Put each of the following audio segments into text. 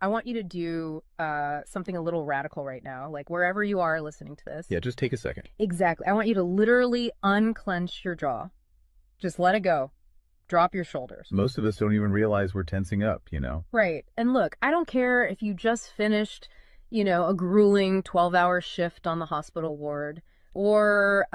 I want you to do something a little radical right now, like wherever you are listening to this. Yeah, just take a second. Exactly. I want you to literally unclench your jaw. Just let it go. Drop your shoulders. Most of us don't even realize we're tensing up, you know? Right. And look, I don't care if you just finished, a grueling 12-hour shift on the hospital ward, or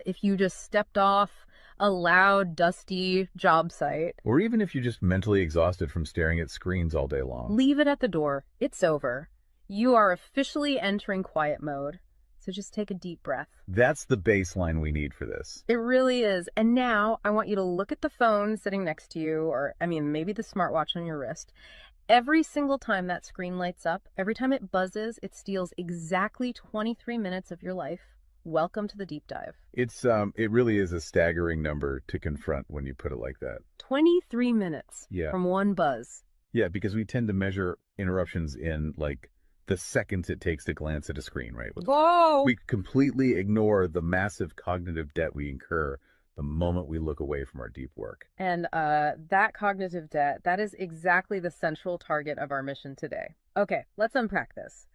if you just stepped off a loud, dusty job site. Or even if you're just mentally exhausted from staring at screens all day long. Leave it at the door. It's over. You are officially entering quiet mode. So just take a deep breath. That's the baseline we need for this. It really is. And now I want you to look at the phone sitting next to you, or maybe the smartwatch on your wrist. Every single time that screen lights up, every time it buzzes, it steals exactly 23 minutes of your life. Welcome to the deep dive. It really is a staggering number to confront when you put it like that. 23 minutes Yeah. from one buzz. Yeah, because we tend to measure interruptions in like the seconds it takes to glance at a screen, right? Whoa! We completely ignore the massive cognitive debt we incur the moment we look away from our deep work. And that cognitive debt, that is exactly the central target of our mission today. Okay, let's unpack this.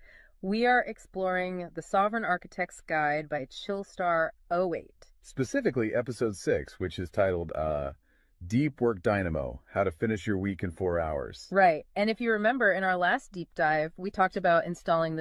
We are exploring The Sovereign Architect's Guide by Chillstar 08. Specifically, episode 6, which is titled Deep Work Dynamo, How to Finish Your Week in 4 Hours. Right. And if you remember in our last deep dive, we talked about installing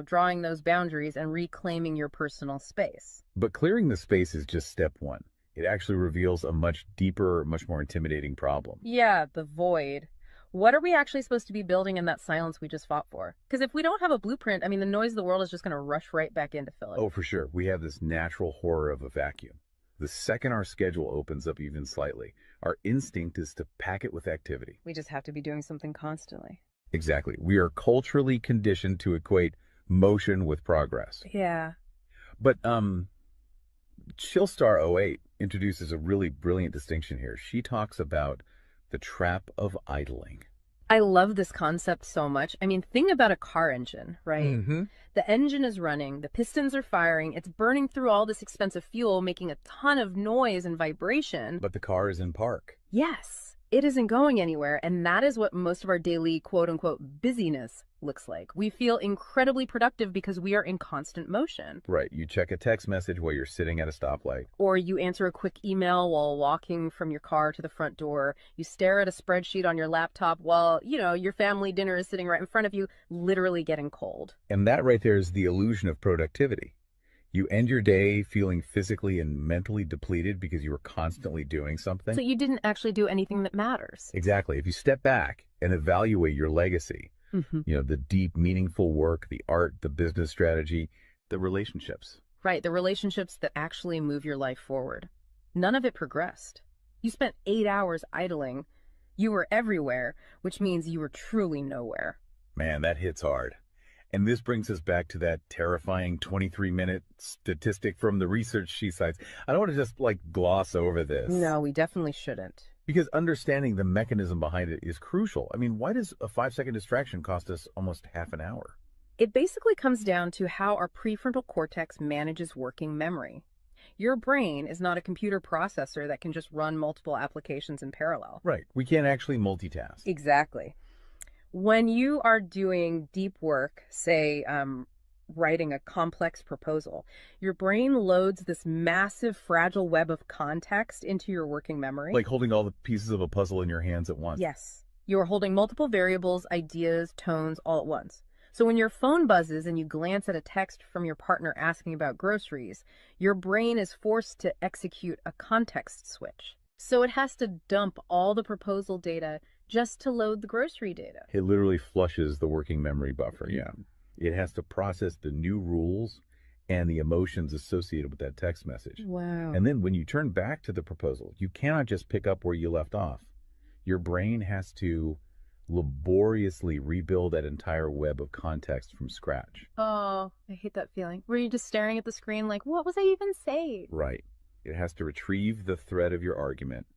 drawing those boundaries and reclaiming your personal space. But clearing the space is just step one. It actually reveals a much deeper, much more intimidating problem. Yeah, the void. What are we actually supposed to be building in that silence we just fought for? Because if we don't have a blueprint, the noise of the world is just going to rush right back in to fill it. Oh, for sure. We have this natural horror of a vacuum. The second our schedule opens up even slightly, our instinct is to pack it with activity. We just have to be doing something constantly. Exactly. We are culturally conditioned to equate motion with progress. Yeah. But Chillstar 08 introduces a really brilliant distinction here. She talks about the trap of idling. I love this concept so much. Think about a car engine, right? Mm-hmm. The engine is running, the pistons are firing, it's burning through all this expensive fuel, making a ton of noise and vibration. But the car is in park. Yes, it isn't going anywhere, and that is what most of our daily quote-unquote busyness looks like. We feel incredibly productive because we are in constant motion. Right. You check a text message while you're sitting at a stoplight. Or you answer a quick email while walking from your car to the front door. You stare at a spreadsheet on your laptop while, your family dinner is sitting right in front of you, literally getting cold. And that right there is the illusion of productivity. You end your day feeling physically and mentally depleted because you were constantly doing something. So you didn't actually do anything that matters. Exactly. If you step back and evaluate your legacy, Mm-hmm. the deep, meaningful work, the art, the business strategy, the relationships. Right, the relationships that actually move your life forward. None of it progressed. You spent 8 hours idling. You were everywhere, which means you were truly nowhere. Man, that hits hard. And this brings us back to that terrifying 23-minute statistic from the research she cites. I don't want to just gloss over this. No, we definitely shouldn't. Because understanding the mechanism behind it is crucial. Why does a 5-second distraction cost us almost half an hour? It basically comes down to how our prefrontal cortex manages working memory. Your brain is not a computer processor that can just run multiple applications in parallel. Right. We can't actually multitask. Exactly. When you are doing deep work, say writing a complex proposal, your brain loads this massive fragile web of context into your working memory. Like holding all the pieces of a puzzle in your hands at once. Yes. You are holding multiple variables, ideas, tones all at once. So when your phone buzzes and you glance at a text from your partner asking about groceries, your brain is forced to execute a context switch. So it has to dump all the proposal data just to load the grocery data. It literally flushes the working memory buffer, yeah. It has to process the new rules and the emotions associated with that text message. Wow. And then when you turn back to the proposal, you cannot just pick up where you left off. Your brain has to laboriously rebuild that entire web of context from scratch. Oh, I hate that feeling. Were you just staring at the screen like, what was I even saying? Right. It has to retrieve the thread of your argument.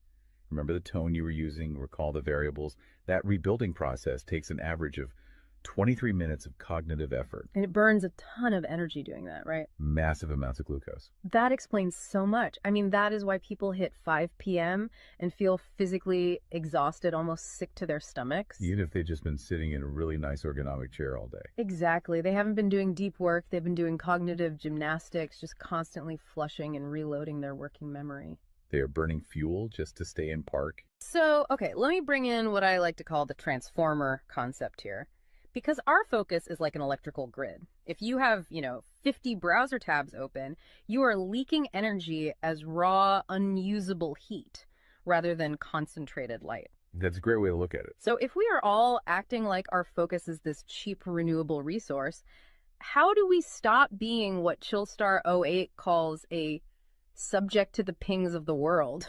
Remember the tone you were using, recall the variables. That rebuilding process takes an average of 23 minutes of cognitive effort, And it burns a ton of energy doing that, right? massive amounts of glucose. That explains so much. I mean, that is why people hit 5 p.m. and feel physically exhausted, almost sick to their stomachs. Even if they've just been sitting in a really nice ergonomic chair all day. Exactly. They haven't been doing deep work. They've been doing cognitive gymnastics, just constantly flushing and reloading their working memory. They are burning fuel just to stay in park. So, okay, let me bring in what I like to call the transformer concept here. Because our focus is like an electrical grid. If you have, 50 browser tabs open, you are leaking energy as raw, unusable heat rather than concentrated light. That's a great way to look at it. So if we are all acting like our focus is this cheap renewable resource, how do we stop being what Chillstar '08 calls a subject to the pings of the world?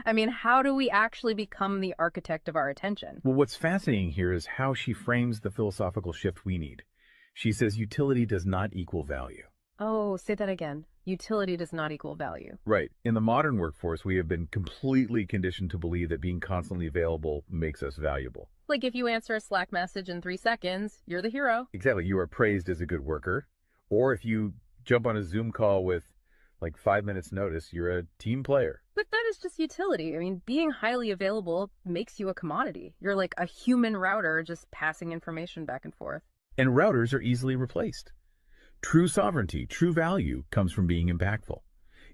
I mean, how do we actually become the architect of our attention? Well, what's fascinating here is how she frames the philosophical shift we need. She says utility does not equal value. Oh, say that again. Utility does not equal value. Right. In the modern workforce, we have been completely conditioned to believe that being constantly available makes us valuable. Like if you answer a Slack message in 3 seconds, you're the hero. Exactly. You are praised as a good worker. Or if you jump on a Zoom call with like 5 minutes notice, you're a team player. But that is just utility. I mean, being highly available makes you a commodity. You're like a human router just passing information back and forth. And routers are easily replaced. True sovereignty, true value comes from being impactful.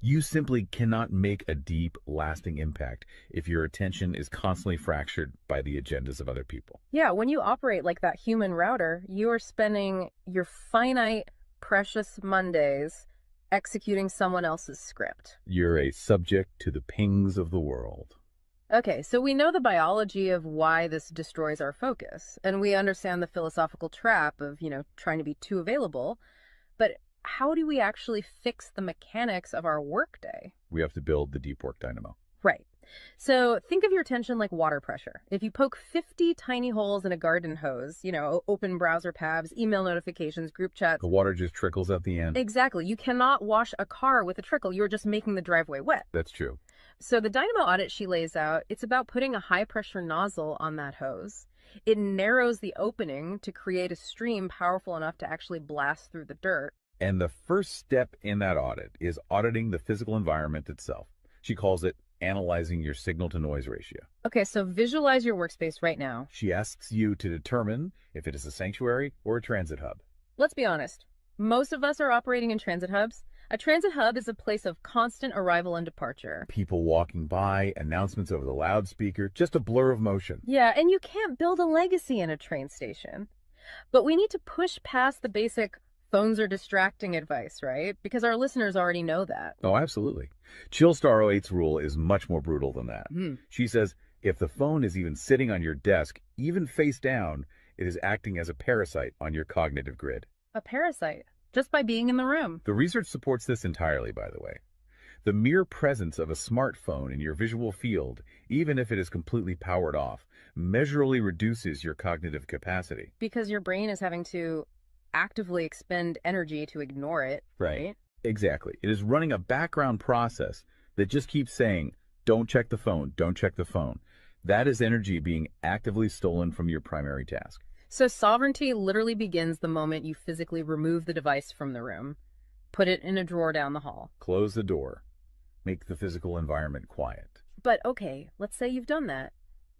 You simply cannot make a deep, lasting impact if your attention is constantly fractured by the agendas of other people. Yeah, when you operate like that human router, you are spending your finite, precious Mondays executing someone else's script. You're a subject to the pings of the world. Okay, so we know the biology of why this destroys our focus, and we understand the philosophical trap of, trying to be too available. But how do we actually fix the mechanics of our workday? We have to build the deep work dynamo. Right. So think of your attention like water pressure. If you poke 50 tiny holes in a garden hose, open browser tabs, email notifications, group chats. The water just trickles at the end. Exactly. You cannot wash a car with a trickle. You're just making the driveway wet. That's true. So the Dynamo Audit she lays out, it's about putting a high pressure nozzle on that hose. It narrows the opening to create a stream powerful enough to actually blast through the dirt. And the first step in that audit is auditing the physical environment itself. She calls it analyzing your signal-to-noise ratio. Okay, so visualize your workspace right now. She asks you to determine if it is a sanctuary or a transit hub. Let's be honest. Most of us are operating in transit hubs. A transit hub is a place of constant arrival and departure. People walking by, announcements over the loudspeaker, just a blur of motion. Yeah, and you can't build a legacy in a train station. But we need to push past the basic phones are distracting advice, right? Because our listeners already know that. Oh, absolutely. Chillstar '08's rule is much more brutal than that. She says if the phone is even sitting on your desk, even face down, it is acting as a parasite on your cognitive grid. A parasite, just by being in the room. The research supports this entirely, by the way. The mere presence of a smartphone in your visual field, even if it is completely powered off, measurably reduces your cognitive capacity. Because your brain is having to actively expend energy to ignore it, right? Exactly. It is running a background process that just keeps saying, don't check the phone, don't check the phone. That is energy being actively stolen from your primary task. So sovereignty literally begins the moment you physically remove the device from the room, put it in a drawer down the hall. Close the door. Make the physical environment quiet. But okay, let's say you've done that.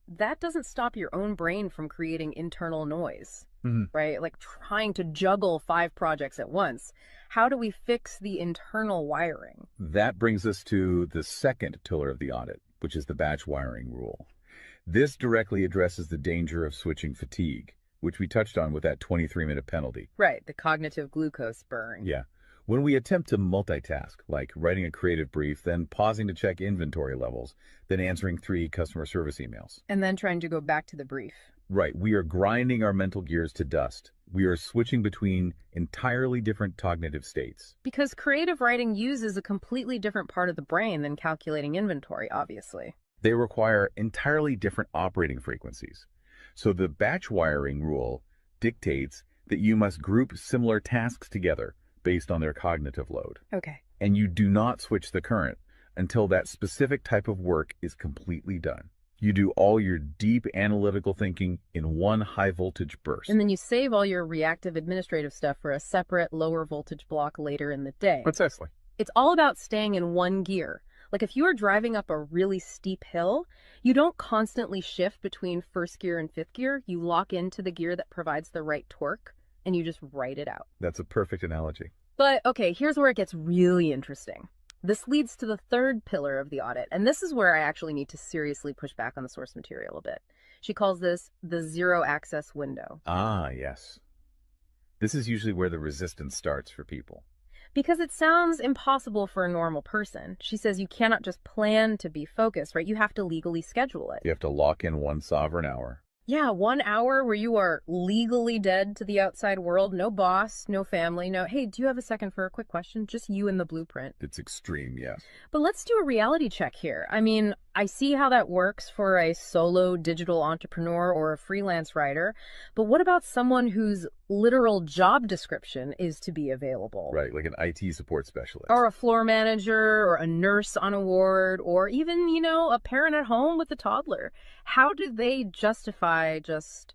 That doesn't stop your own brain from creating internal noise, right? Like trying to juggle 5 projects at once. How do we fix the internal wiring? That brings us to the second pillar of the audit, which is the batch wiring rule. This directly addresses the danger of switching fatigue, which we touched on with that 23-minute penalty. Right, the cognitive glucose burn. Yeah. When we attempt to multitask, like writing a creative brief, then pausing to check inventory levels, then answering 3 customer service emails. And then trying to go back to the brief. Right. We are grinding our mental gears to dust. We are switching between entirely different cognitive states. Because creative writing uses a completely different part of the brain than calculating inventory, obviously. They require entirely different operating frequencies. So the batch wiring rule dictates that you must group similar tasks together based on their cognitive load. Okay. And you do not switch the current until that specific type of work is completely done. You do all your deep analytical thinking in one high voltage burst. And then you save all your reactive administrative stuff for a separate lower voltage block later in the day. Precisely. It's all about staying in one gear. Like if you are driving up a really steep hill, you don't constantly shift between first gear and fifth gear. You lock into the gear that provides the right torque and you just ride it out. That's a perfect analogy. But okay, here's where it gets really interesting. This leads to the third pillar of the audit, and this is where I actually need to seriously push back on the source material a bit. She calls this the zero access window. Ah, yes. This is usually where the resistance starts for people. Because it sounds impossible for a normal person. She says you cannot just plan to be focused, right? You have to legally schedule it. You have to lock in one sovereign hour. Yeah, 1 hour where you are legally dead to the outside world. No boss, no family, no, hey, do you have a second for a quick question? Just you and the blueprint. It's extreme, yes. But let's do a reality check here. I mean, I see how that works for a solo digital entrepreneur or a freelance writer, but what about someone whose literal job description is to be available? Right, like an IT support specialist. Or a floor manager, or a nurse on a ward, or even, a parent at home with a toddler. How do they justify just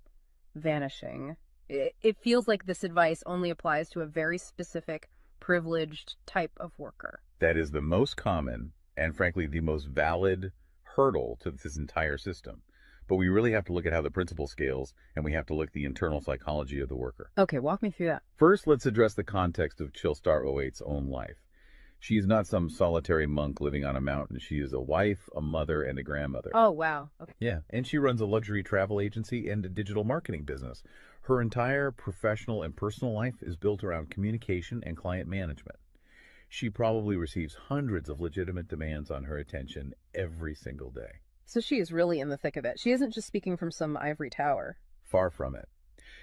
vanishing? It feels like this advice only applies to a very specific, privileged type of worker. That is the most common and, frankly, the most valid hurdle to this entire system. But we really have to look at how the principle scales, and we have to look at the internal psychology of the worker. Okay, walk me through that. First, let's address the context of Chillstar '08's own life. She is not some solitary monk living on a mountain. She is a wife, a mother, and a grandmother. Oh, wow. Okay. Yeah, and she runs a luxury travel agency and a digital marketing business. Her entire professional and personal life is built around communication and client management. She probably receives hundreds of legitimate demands on her attention every single day. So she is really in the thick of it. She isn't just speaking from some ivory tower. Far from it.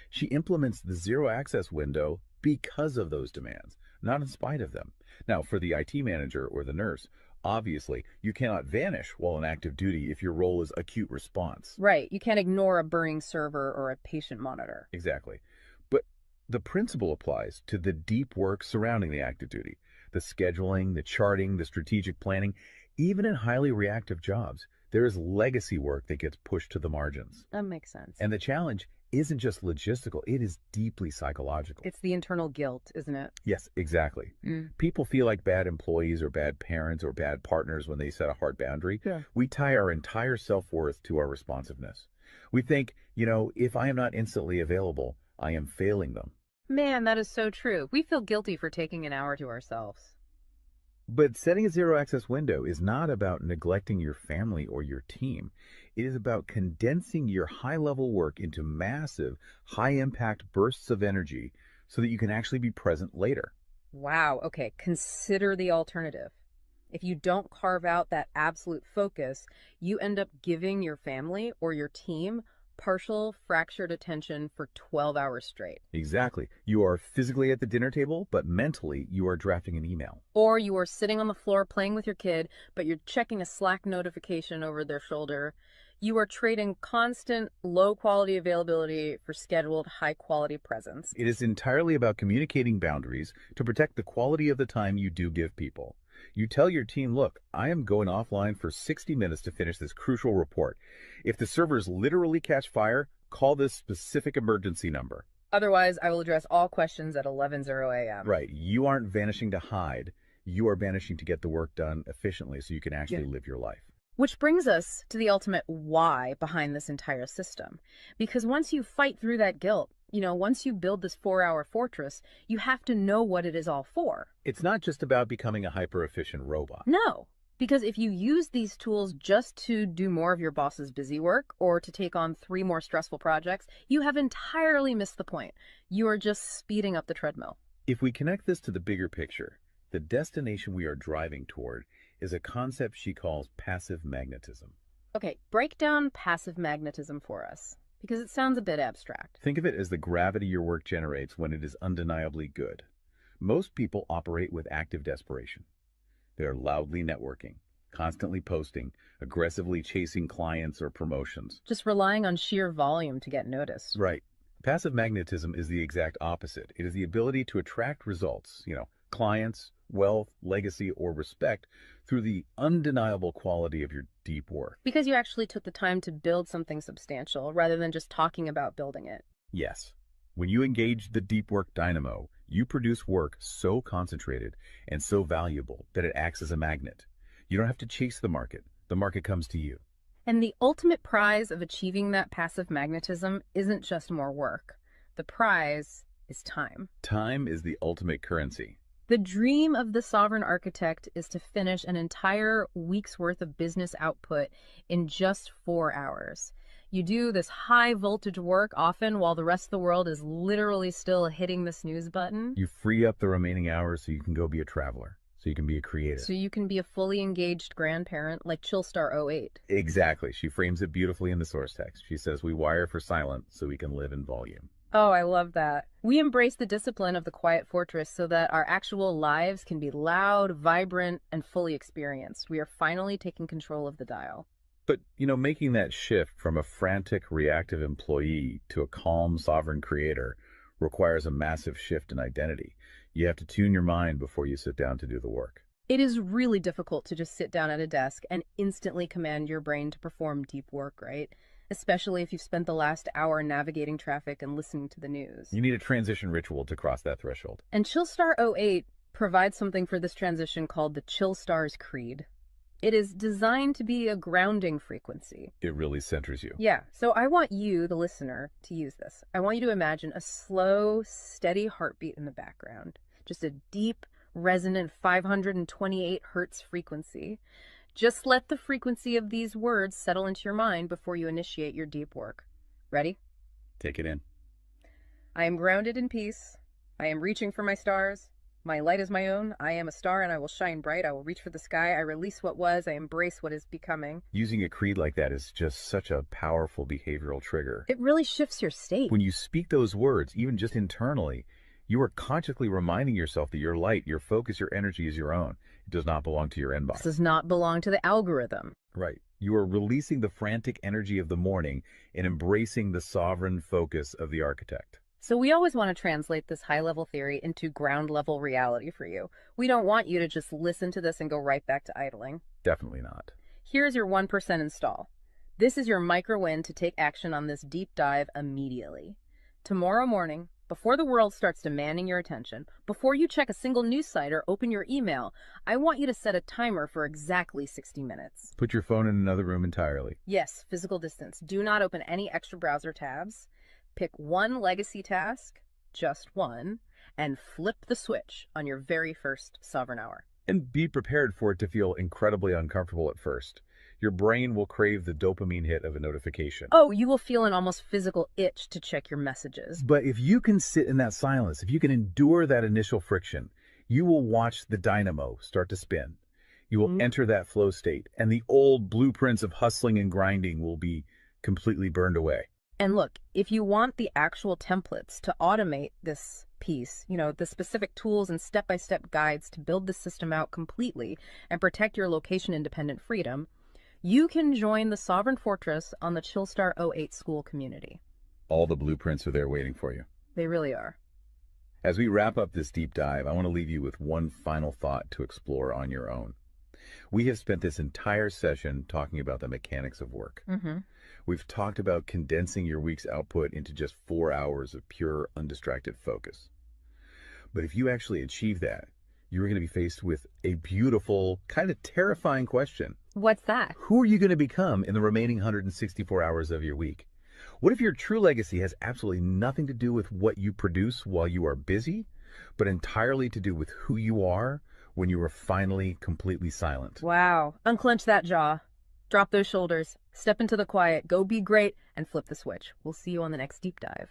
She implements the zero access window because of those demands, not in spite of them. Now, for the IT manager or the nurse, obviously, you cannot vanish while on active duty if your role is acute response. Right. You can't ignore a burning server or a patient monitor. Exactly. But the principle applies to the deep work surrounding the active duty, the scheduling, the charting, the strategic planning. Even in highly reactive jobs, there is legacy work that gets pushed to the margins. That makes sense. And the challenge isn't just logistical, it is deeply psychological. It's the internal guilt, isn't it? Yes, exactly. People feel like bad employees or bad parents or bad partners when they set a hard boundary. Yeah. We tie our entire self-worth to our responsiveness. We think, if I am not instantly available, I am failing them. Man, that is so true. We feel guilty for taking an hour to ourselves. But setting a zero access window is not about neglecting your family or your team. It is about condensing your high level work into massive, high impact bursts of energy so that you can actually be present later. Wow. Okay. Consider the alternative. If you don't carve out that absolute focus, you end up giving your family or your team partial fractured attention for 12 hours straight. Exactly. You are physically at the dinner table, but mentally you are drafting an email. Or you are sitting on the floor playing with your kid, but you're checking a Slack notification over their shoulder. You are trading constant low quality availability for scheduled high quality presence. It is entirely about communicating boundaries to protect the quality of the time you do give people. You tell your team, look, I am going offline for 60 minutes to finish this crucial report. If the servers literally catch fire, call this specific emergency number. Otherwise, I will address all questions at 11:00 a.m. Right. You aren't vanishing to hide. You are vanishing to get the work done efficiently so you can actually live your life. Which brings us to the ultimate why behind this entire system. Because once you fight through that guilt, once you build this 4-hour fortress, you have to know what it is all for. It's not just about becoming a hyper-efficient robot. No, because if you use these tools just to do more of your boss's busy work or to take on 3 more stressful projects, you have entirely missed the point. You are just speeding up the treadmill. If we connect this to the bigger picture, the destination we are driving toward is a concept she calls passive magnetism. Okay, break down passive magnetism for us, because it sounds a bit abstract. Think of it as the gravity your work generates when it is undeniably good. Most people operate with active desperation. They are loudly networking, constantly posting, aggressively chasing clients or promotions. Just relying on sheer volume to get noticed. Right. Passive magnetism is the exact opposite. It is the ability to attract results, clients, wealth, legacy, or respect through the undeniable quality of your deep work. Because you actually took the time to build something substantial rather than just talking about building it. Yes, when you engage the deep work dynamo, you produce work so concentrated and so valuable that it acts as a magnet. You don't have to chase the market comes to you. And the ultimate prize of achieving that passive magnetism isn't just more work. The prize is time. Time is the ultimate currency. The dream of the sovereign architect is to finish an entire week's worth of business output in just 4 hours. You do this high voltage work often while the rest of the world is literally still hitting the snooze button. You free up the remaining hours so you can go be a traveler, so you can be a creative. So you can be a fully engaged grandparent like Chillstar 08. Exactly. She frames it beautifully in the source text. She says, we wire for silent so we can live in volume. Oh, I love that. We embrace the discipline of the quiet fortress so that our actual lives can be loud, vibrant, and fully experienced. We are finally taking control of the dial. But, making that shift from a frantic, reactive employee to a calm, sovereign creator requires a massive shift in identity. You have to tune your mind before you sit down to do the work. It is really difficult to just sit down at a desk and instantly command your brain to perform deep work, right? Especially if you've spent the last hour navigating traffic and listening to the news. You need a transition ritual to cross that threshold. And Chillstar 08 provides something for this transition called the Chillstar's Creed. It is designed to be a grounding frequency. It really centers you. Yeah, so I want you, the listener, to use this. I want you to imagine a slow, steady heartbeat in the background. Just a deep, resonant 528 hertz frequency. Just let the frequency of these words settle into your mind before you initiate your deep work. Ready? Take it in. I am grounded in peace. I am reaching for my stars. My light is my own. I am a star and I will shine bright. I will reach for the sky. I release what was. I embrace what is becoming. Using a creed like that is just such a powerful behavioral trigger. It really shifts your state. When you speak those words, even just internally, you are consciously reminding yourself that your light, your focus, your energy is your own. It does not belong to your inbox. This does not belong to the algorithm. Right. You are releasing the frantic energy of the morning and embracing the sovereign focus of the architect. So we always want to translate this high-level theory into ground-level reality for you. We don't want you to just listen to this and go right back to idling. Definitely not. Here's your 1% install. This is your micro-win to take action on this deep dive immediately. Tomorrow morning, before the world starts demanding your attention, before you check a single news site or open your email, I want you to set a timer for exactly 60 minutes. Put your phone in another room entirely. Yes, physical distance. Do not open any extra browser tabs. Pick one legacy task, just one, and flip the switch on your very first sovereign hour. And be prepared for it to feel incredibly uncomfortable at first. Your brain will crave the dopamine hit of a notification. Oh, you will feel an almost physical itch to check your messages. But if you can sit in that silence, if you can endure that initial friction, you will watch the dynamo start to spin. You will enter that flow state, and the old blueprints of hustling and grinding will be completely burned away. And look, if you want the actual templates to automate this piece, the specific tools and step-by-step guides to build the system out completely and protect your location-independent freedom, you can join the Sovereign Fortress on the Chillstar 08 school community. All the blueprints are there waiting for you. They really are. As we wrap up this deep dive, I want to leave you with one final thought to explore on your own. We have spent this entire session talking about the mechanics of work. We've talked about condensing your week's output into just 4 hours of pure, undistracted focus. But if you actually achieve that, you're going to be faced with a beautiful, kind of terrifying question. What's that? Who are you going to become in the remaining 164 hours of your week? What if your true legacy has absolutely nothing to do with what you produce while you are busy, but entirely to do with who you are when you are finally completely silent? Wow. Unclench that jaw. Drop those shoulders. Step into the quiet. Go be great and flip the switch. We'll see you on the next deep dive.